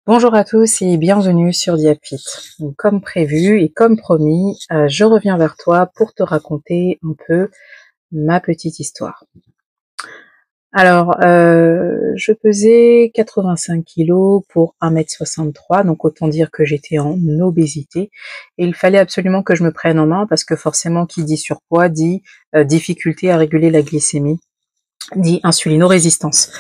Bonjour à tous et bienvenue sur Diapit. Donc, comme prévu et comme promis, je reviens vers toi pour te raconter un peu ma petite histoire. Alors, je pesais 85 kilos pour 1,63 m, donc autant dire que j'étais en obésité. Et il fallait absolument que je me prenne en main parce que forcément, qui dit surpoids dit difficulté à réguler la glycémie, dit insulinorésistance.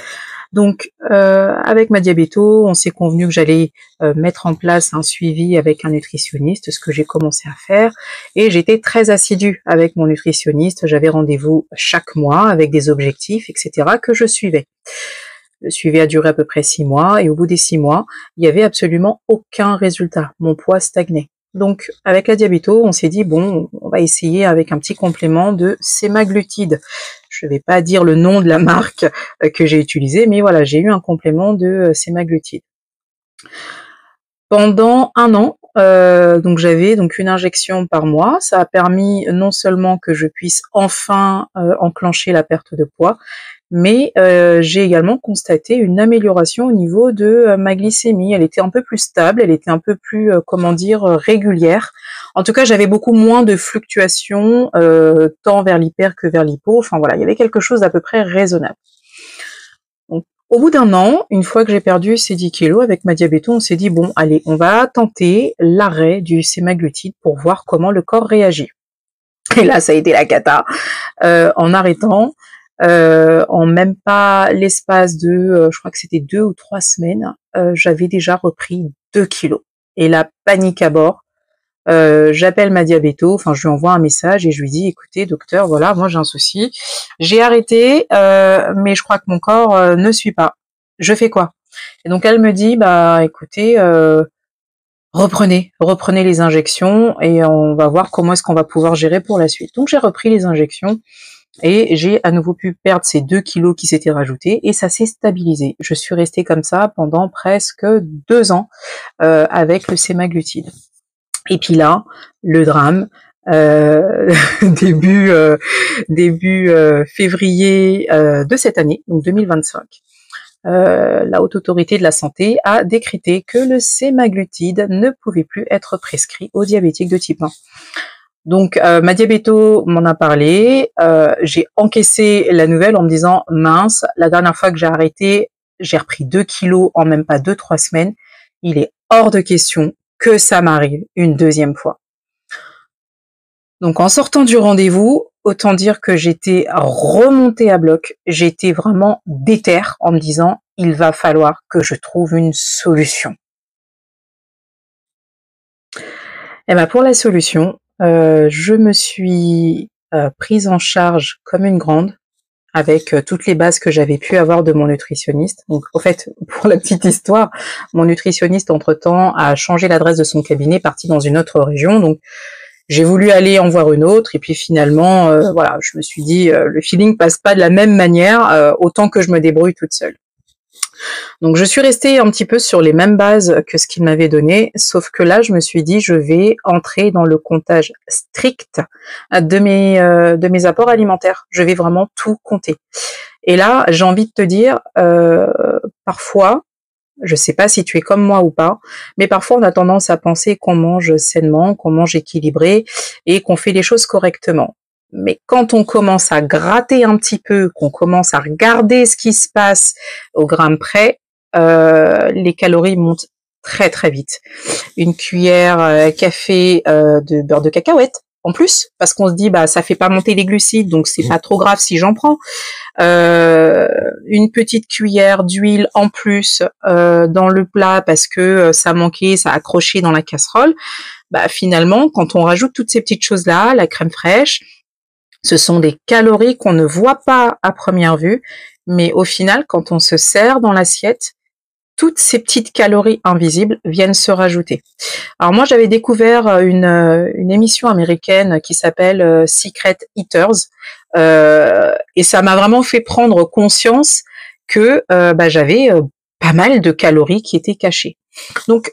Donc, avec ma diabéto, on s'est convenu que j'allais mettre en place un suivi avec un nutritionniste, ce que j'ai commencé à faire, et j'étais très assidue avec mon nutritionniste. J'avais rendez-vous chaque mois avec des objectifs, etc., que je suivais. Le suivi a duré à peu près 6 mois, et au bout des 6 mois, il n'y avait absolument aucun résultat. Mon poids stagnait. Donc, avec la diabéto, on s'est dit, bon, on va essayer avec un petit complément de sémaglutide. Je ne vais pas dire le nom de la marque que j'ai utilisée, mais voilà, j'ai eu un complément de sémaglutide. Pendant 1 an, donc j'avais une injection par mois. Ça a permis non seulement que je puisse enfin enclencher la perte de poids, mais j'ai également constaté une amélioration au niveau de ma glycémie. Elle était un peu plus stable, elle était un peu plus, régulière. En tout cas, j'avais beaucoup moins de fluctuations, tant vers l'hyper que vers l'hypo. Enfin voilà, il y avait quelque chose d'à peu près raisonnable. Donc, au bout d'1 an, une fois que j'ai perdu ces 10 kilos avec ma diabéto, on s'est dit, bon, allez, on va tenter l'arrêt du sémaglutide pour voir comment le corps réagit. Et là, ça a été la cata. En arrêtant, en même pas l'espace de, je crois que c'était 2 ou 3 semaines, j'avais déjà repris 2 kilos. Et la panique à bord. J'appelle ma diabéto, enfin je lui envoie un message et je lui dis, écoutez docteur, voilà, moi j'ai un souci, j'ai arrêté, mais je crois que mon corps ne suit pas. Je fais quoi? Et donc elle me dit, bah écoutez, reprenez les injections et on va voir comment est-ce qu'on va pouvoir gérer pour la suite. Donc j'ai repris les injections et j'ai à nouveau pu perdre ces 2 kilos qui s'étaient rajoutés et ça s'est stabilisé. Je suis restée comme ça pendant presque 2 ans avec le sémaglutide. Et puis là, le drame, début février de cette année, donc 2025. La Haute Autorité de la Santé a décrété que le sémaglutide ne pouvait plus être prescrit aux diabétiques de type 1. Donc ma diabéto m'en a parlé, j'ai encaissé la nouvelle en me disant mince, la dernière fois que j'ai arrêté, j'ai repris 2 kilos en même pas 2-3 semaines, il est hors de question que ça m'arrive une deuxième fois. Donc en sortant du rendez-vous, autant dire que j'étais remontée à bloc, j'étais vraiment déter en me disant il va falloir que je trouve une solution. Et ben pour la solution, je me suis prise en charge comme une grande avec toutes les bases que j'avais pu avoir de mon nutritionniste. Donc, au fait, pour la petite histoire, mon nutritionniste, entre-temps, a changé l'adresse de son cabinet, parti dans une autre région. Donc, j'ai voulu aller en voir une autre. Et puis, finalement, voilà, je me suis dit, le feeling passe pas de la même manière, autant que je me débrouille toute seule. Donc, je suis restée un petit peu sur les mêmes bases que ce qu'il m'avait donné, sauf que là, je me suis dit, je vais entrer dans le comptage strict de mes apports alimentaires. Je vais vraiment tout compter. Et là, j'ai envie de te dire, parfois, je sais pas si tu es comme moi ou pas, mais parfois on a tendance à penser qu'on mange sainement, qu'on mange équilibré et qu'on fait les choses correctement. Mais quand on commence à gratter un petit peu, qu'on commence à regarder ce qui se passe au gramme près, les calories montent très très vite. Une cuillère café de beurre de cacahuète en plus, parce qu'on se dit bah ça fait pas monter les glucides, donc c'est pas trop grave si j'en prends. Une petite cuillère d'huile en plus dans le plat parce que ça manquait, ça accrochait dans la casserole. Bah finalement, quand on rajoute toutes ces petites choses là, la crème fraîche, ce sont des calories qu'on ne voit pas à première vue, mais au final, quand on se sert dans l'assiette, toutes ces petites calories invisibles viennent se rajouter. Alors moi, j'avais découvert une émission américaine qui s'appelle Secret Eaters, et ça m'a vraiment fait prendre conscience que j'avais pas mal de calories qui étaient cachées. Donc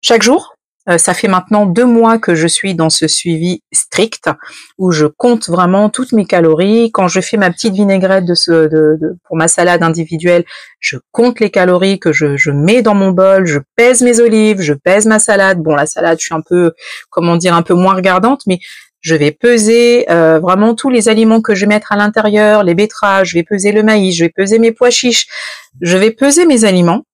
chaque jour, Ça fait maintenant 2 mois que je suis dans ce suivi strict où je compte vraiment toutes mes calories. Quand je fais ma petite vinaigrette pour ma salade individuelle, je compte les calories que je mets dans mon bol, je pèse mes olives, je pèse ma salade. Bon, la salade, je suis un peu, comment dire, un peu moins regardante, mais je vais peser vraiment tous les aliments que je vais mettre à l'intérieur, les betteraves, je vais peser le maïs, je vais peser mes pois chiches, je vais peser mes aliments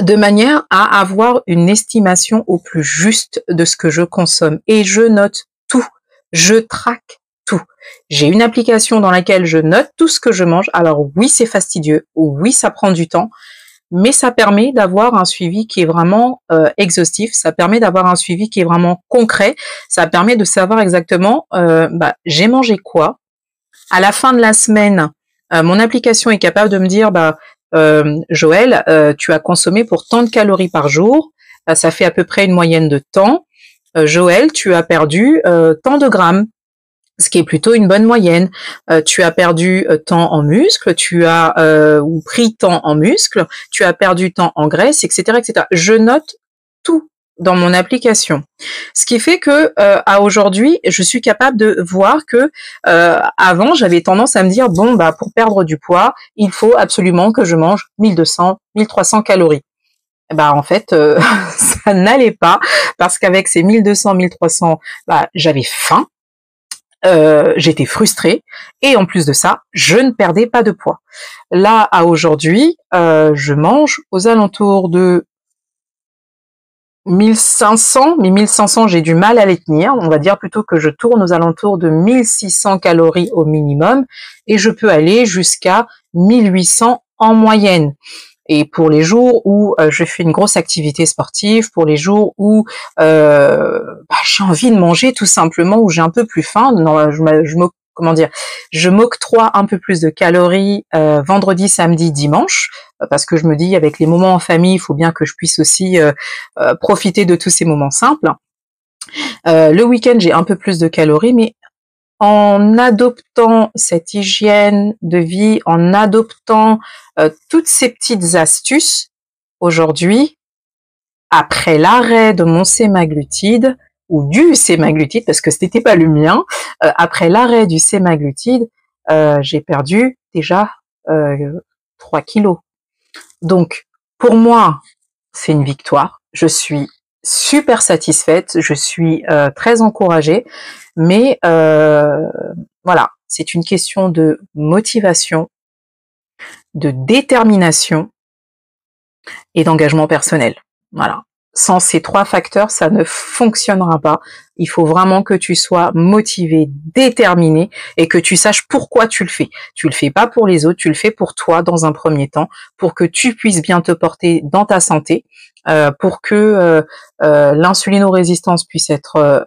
de manière à avoir une estimation au plus juste de ce que je consomme. Et je note tout, je traque tout. J'ai une application dans laquelle je note tout ce que je mange. Alors oui, c'est fastidieux, oui, ça prend du temps, mais ça permet d'avoir un suivi qui est vraiment exhaustif, ça permet d'avoir un suivi qui est vraiment concret, ça permet de savoir exactement, j'ai mangé quoi. À la fin de la semaine, mon application est capable de me dire, Joël, tu as consommé pour tant de calories par jour, ça fait à peu près une moyenne de temps. Joël, tu as perdu tant de grammes, ce qui est plutôt une bonne moyenne. Tu as perdu tant en muscles, tu as ou pris tant en muscles, tu as perdu tant en graisse, etc., etc. Je note tout dans mon application, ce qui fait que à aujourd'hui, je suis capable de voir que avant, j'avais tendance à me dire bon pour perdre du poids, il faut absolument que je mange 1200, 1300 calories. En fait, ça n'allait pas parce qu'avec ces 1200, 1300, j'avais faim. J'étais frustrée et en plus de ça, je ne perdais pas de poids. Là, à aujourd'hui, je mange aux alentours de 1500, mais 1500, j'ai du mal à les tenir. On va dire plutôt que je tourne aux alentours de 1600 calories au minimum et je peux aller jusqu'à 1800 en moyenne. Et pour les jours où je fais une grosse activité sportive, pour les jours où j'ai envie de manger tout simplement, où j'ai un peu plus faim, je m'octroie un peu plus de calories vendredi, samedi, dimanche, parce que je me dis avec les moments en famille, il faut bien que je puisse aussi profiter de tous ces moments simples. Le week-end, j'ai un peu plus de calories, mais en adoptant cette hygiène de vie, en adoptant toutes ces petites astuces, aujourd'hui, après l'arrêt de mon sémaglutide, ou du sémaglutide, parce que ce n'était pas le mien, après l'arrêt du sémaglutide, j'ai perdu déjà 3 kilos. Donc, pour moi, c'est une victoire. Je suis super satisfaite, je suis très encouragée, mais voilà, c'est une question de motivation, de détermination et d'engagement personnel. Voilà. Sans ces 3 facteurs, ça ne fonctionnera pas. Il faut vraiment que tu sois motivé, déterminé et que tu saches pourquoi tu le fais. Tu le fais pas pour les autres, tu le fais pour toi dans un premier temps, pour que tu puisses bien te porter dans ta santé, pour que l'insulinorésistance puisse être,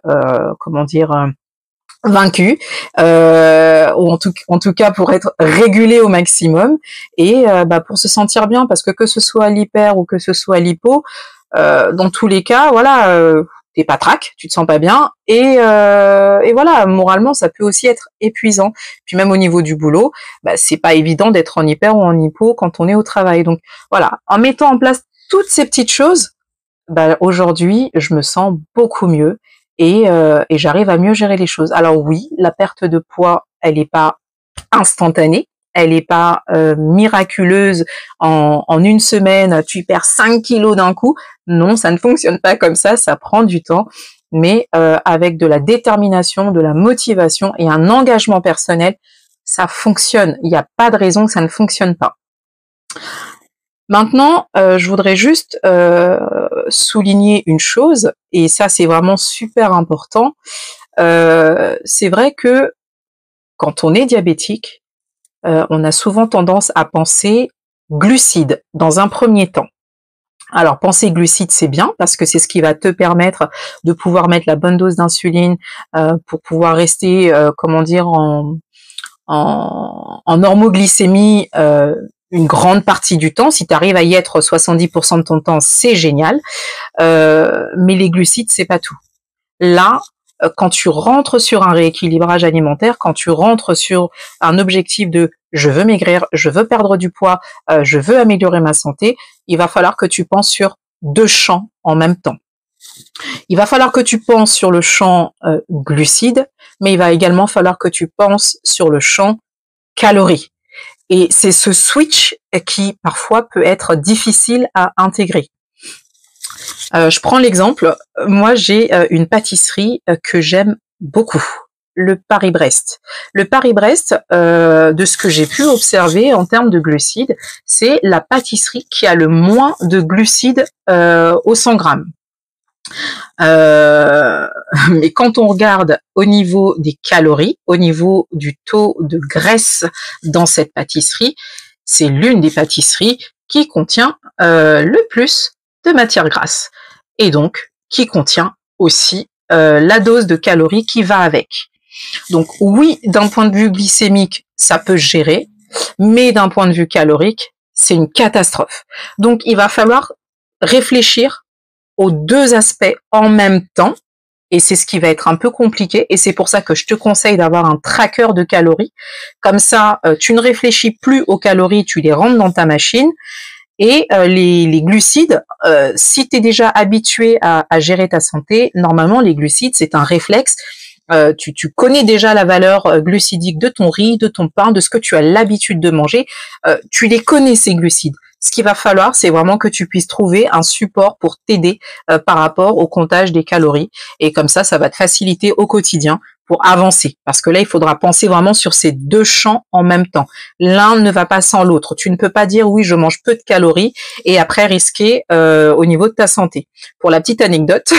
vaincue, ou en tout cas pour être régulée au maximum et pour se sentir bien, parce que ce soit l'hyper ou que ce soit l'hypo, dans tous les cas, voilà, t'es patraque, tu te sens pas bien et voilà, moralement ça peut aussi être épuisant. Puis même au niveau du boulot, c'est pas évident d'être en hyper ou en hypo quand on est au travail. Donc voilà, en mettant en place toutes ces petites choses, aujourd'hui je me sens beaucoup mieux et j'arrive à mieux gérer les choses. Alors oui, la perte de poids, elle n'est pas instantanée. Elle n'est pas miraculeuse en une semaine, tu perds 5 kilos d'un coup. Non, ça ne fonctionne pas comme ça prend du temps. Mais avec de la détermination, de la motivation et un engagement personnel, ça fonctionne. Il n'y a pas de raison que ça ne fonctionne pas. Maintenant, je voudrais juste souligner une chose, et ça c'est vraiment super important. C'est vrai que quand on est diabétique, on a souvent tendance à penser glucides dans un premier temps. Alors, penser glucides, c'est bien parce que c'est ce qui va te permettre de pouvoir mettre la bonne dose d'insuline pour pouvoir rester, en normoglycémie une grande partie du temps. Si tu arrives à y être 70% de ton temps, c'est génial. Mais les glucides, c'est pas tout. Là, quand tu rentres sur un rééquilibrage alimentaire, quand tu rentres sur un objectif de je veux maigrir, je veux perdre du poids, je veux améliorer ma santé, il va falloir que tu penses sur 2 champs en même temps. Il va falloir que tu penses sur le champ glucides, mais il va également falloir que tu penses sur le champ calories. Et c'est ce switch qui parfois peut être difficile à intégrer. Je prends l'exemple, moi j'ai une pâtisserie que j'aime beaucoup, le Paris-Brest. Le Paris-Brest, de ce que j'ai pu observer en termes de glucides, c'est la pâtisserie qui a le moins de glucides au 100 grammes. Mais quand on regarde au niveau des calories, au niveau du taux de graisse dans cette pâtisserie, c'est l'une des pâtisseries qui contient le plus de matière grasse et donc qui contient aussi la dose de calories qui va avec. Donc oui, d'un point de vue glycémique, ça peut se gérer, mais d'un point de vue calorique, c'est une catastrophe. Donc il va falloir réfléchir aux deux aspects en même temps, et c'est ce qui va être un peu compliqué, et c'est pour ça que je te conseille d'avoir un tracker de calories. Comme ça, tu ne réfléchis plus aux calories, tu les rentres dans ta machine, et les glucides, si tu es déjà habitué à gérer ta santé, normalement les glucides, c'est un réflexe. Tu connais déjà la valeur glucidique de ton riz, de ton pain, de ce que tu as l'habitude de manger. Tu les connais, ces glucides. Ce qu'il va falloir, c'est vraiment que tu puisses trouver un support pour t'aider par rapport au comptage des calories. Et comme ça va te faciliter au quotidien pour avancer. Parce que là, il faudra penser vraiment sur ces deux champs en même temps. L'un ne va pas sans l'autre. Tu ne peux pas dire, oui, je mange peu de calories et après risquer au niveau de ta santé. Pour la petite anecdote,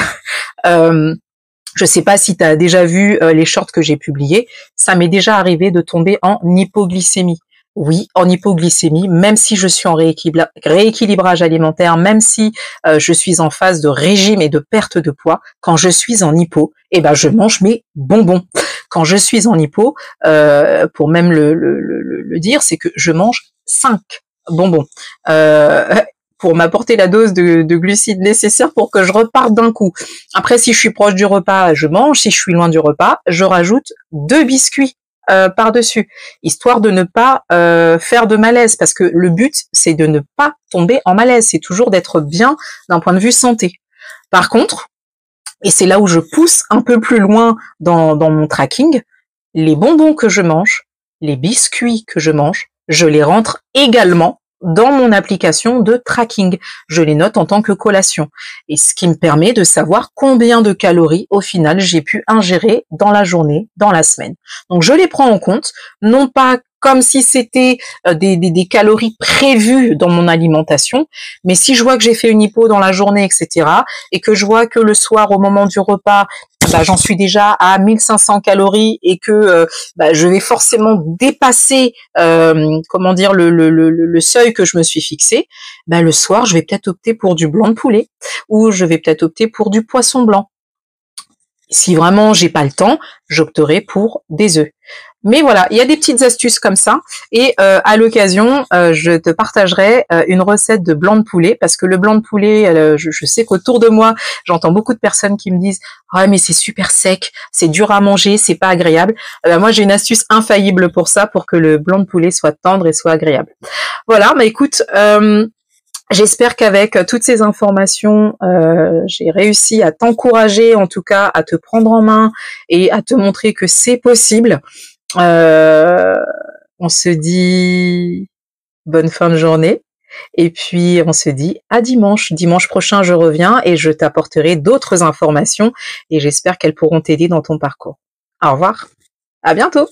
je sais pas si tu as déjà vu les shorts que j'ai publiés, ça m'est déjà arrivé de tomber en hypoglycémie. Oui, en hypoglycémie, même si je suis en rééquilibrage alimentaire, même si je suis en phase de régime et de perte de poids, quand je suis en hypo, eh ben je mange mes bonbons. Quand je suis en hypo, pour même le dire, c'est que je mange 5 bonbons. Pour m'apporter la dose de glucides nécessaire pour que je reparte d'un coup. Après, si je suis proche du repas, je mange. Si je suis loin du repas, je rajoute 2 biscuits par-dessus, histoire de ne pas faire de malaise, parce que le but, c'est de ne pas tomber en malaise, c'est toujours d'être bien d'un point de vue santé. Par contre, et c'est là où je pousse un peu plus loin dans mon tracking, les bonbons que je mange, les biscuits que je mange, je les rentre également dans mon application de tracking. Je les note en tant que collation. Et ce qui me permet de savoir combien de calories, au final, j'ai pu ingérer dans la journée, dans la semaine. Donc, je les prends en compte, non pas comme si c'était des calories prévues dans mon alimentation, mais si je vois que j'ai fait une hypo dans la journée, etc., et que je vois que le soir, au moment du repas, j'en suis déjà à 1500 calories et que je vais forcément dépasser le seuil que je me suis fixé, le soir je vais peut-être opter pour du blanc de poulet ou je vais peut-être opter pour du poisson blanc. Si vraiment j'ai pas le temps, j'opterai pour des œufs. Mais voilà, il y a des petites astuces comme ça. Et à l'occasion, je te partagerai une recette de blanc de poulet, parce que le blanc de poulet, je sais qu'autour de moi, j'entends beaucoup de personnes qui me disent « Ouais, mais c'est super sec, c'est dur à manger, c'est pas agréable. » Moi, j'ai une astuce infaillible pour ça, pour que le blanc de poulet soit tendre et soit agréable. Voilà, écoute... j'espère qu'avec toutes ces informations, j'ai réussi à t'encourager, en tout cas à te prendre en main et à te montrer que c'est possible. On se dit bonne fin de journée et puis on se dit à dimanche. Dimanche prochain, je reviens et je t'apporterai d'autres informations et j'espère qu'elles pourront t'aider dans ton parcours. Au revoir, à bientôt.